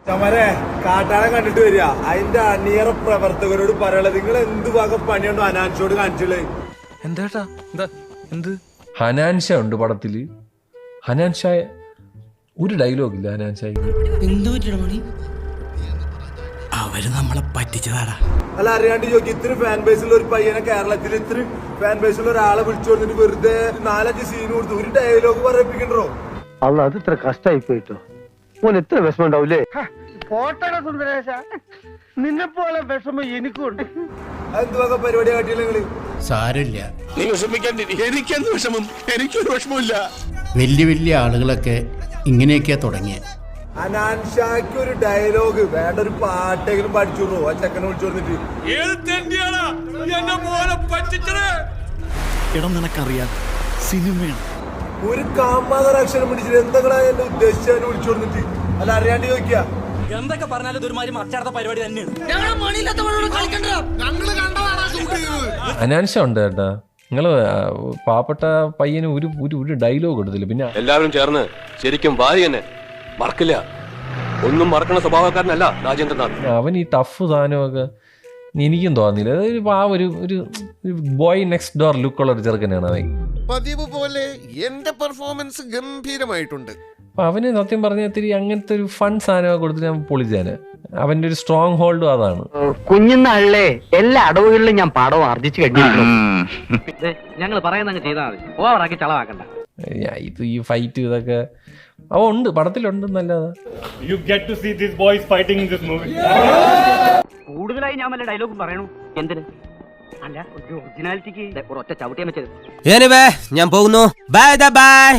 ചമരെ കാട്ടാളെ കണ്ടിട്ട് വരിക. അതിന്റെ അണിയറ പ്രവർത്തകരോട് പറയാനുള്ളത് നിങ്ങൾ എന്ത് ഭാഗം പണിയുണ്ടോ ഹനാൻഷോട് കാണിച്ചുള്ളത്? എന്താ എന്ത് ഹനാൻഷ ഉണ്ട് പടത്തില്. ഹനാൻഷ ഒരു ഡയലോഗ് ഇല്ല. ഹനാൻഷായി എന്ത് പറ്റണ മണി? അവര് നമ്മളെ പറ്റിച്ചതാടാ. അല്ല അറിയാണ്ട് ചോദിക്കും, ഇത്ര ഫാൻ ബേസുള്ള ഒരു പയ്യനെ കേരളത്തിൽ ഇത്ര ഫാൻ ബേസുള്ള ഒരാളെ വിളിച്ചു കൊടുത്തിട്ട് വെറുതെ 4-5 സീൻ കൊടുത്തു ഒരു ഡയലോഗ് പറയിപ്പിക്കണ്ടോ? അല്ല അത് ഇത്ര കഷ്ടായി പോയിട്ടോ. മോൻ എത്ര വിഷമം ഉണ്ടാവൂലേ? പോട്ടട സുന്ദരേശ, നിന്നെ പോലെ വിഷമം എനിക്കുണ്ട്. അതെന്ത് വക പരിപാടി കാട്ടിയില്ല നിങ്ങള്? സാരമില്ല, നീ വിഷമിക്കാണ്ടിരി. എനിക്കെന്ത് വിഷമം? എനിക്കൊരു വിഷമമില്ല. വലിയ വലിയ ആളുകളൊക്കെ ഇങ്ങനെയൊക്കെയാ തുടങ്ങിയ. ഹനാൻഷാക്ക് ഒരു ഡയലോഗ് വേണ്ട, ഒരു പാട്ടെങ്കിലും പഠിച്ചു ആ ചെക്കനെ വിളിച്ചു കൊടുത്തിട്ട്. ഇടം നിനക്കറിയാം സിനിമയാണ്. ഒരു കാമാതരാക്ഷരം പിടിച്ചിട്ട് എന്തെങ്കിലും എന്നെ ഉദ്ദേശിച്ചു വിളിച്ചു കൊടുത്തിട്ട്. അല്ല അറിയാണ്ട് ചോദിക്കുക. എന്തൊക്കെ പറഞ്ഞാലും ഇതൊരുമാതിരി മറ്റടുത്ത പരിപാടി തന്നെയാണ്. ഹനാൻഷ ഉണ്ട് ചേട്ടാ. നിങ്ങള് പാവപ്പെട്ട പയ്യന് ഒരു ഒരു ഡയലോഗ് കൊടുത്തില്ല. പിന്നെ എല്ലാവരും ചേർന്ന് ശരിക്കും വാരി തന്നെ മറക്കില്ല. ഒന്നും മറക്കണ സ്വഭാവക്കാരനല്ല രാജേന്ദ്രനാഥ്. അവൻ ഈ ടഫ് സാധനമൊക്കെ എനിക്കും തോന്നില്ല. അതൊരു ആ ഒരു ബോയ് നെക്സ്റ്റ് ഡോർ ലുക്കുള്ള ഒരു ചെറുക്കനാണ് അവൻ. പതിവ് പോലെ എന്റെ പെർഫോമൻസ് ഗംഭീരമായിട്ടുണ്ട്. അപ്പൊ അവന് സത്യം പറഞ്ഞ ഇത്തിരി അങ്ങനത്തെ ഒരു ഫൺ സാധനമൊക്കെ കൊടുത്തിട്ട് ഞാൻ പൊളിച്ചാന്. അവന്റെ ഒരു സ്ട്രോങ് ഹോൾഡും അതാണ്. കുഞ്ഞുനാളിലെ എല്ലാ അടവുകളിലും ഞാൻ പാടവും ആർജിച്ചു കഴിഞ്ഞിരുന്നു. ഞങ്ങൾ പറയുന്നങ്ങ് ചെയ്താൽ മതി, ഓവറാക്കി ചളവാക്കണ്ട. ഇത് ഈ ഫൈറ്റ് ഇതൊക്കെ ഉണ്ട് പടത്തിലുണ്ട് നല്ലതാ. കൂടുതലായി ഞാൻ വല്ല ഡയലോഗും പറയണു. എന്തിന്? അല്ല, ഒരു ഒറിജിനാലിറ്റിക്ക് ഒരൊറ്റ ചവിട്ടിയാൻ വെച്ചത്. ഞാൻ പോകുന്നു. Bye bye.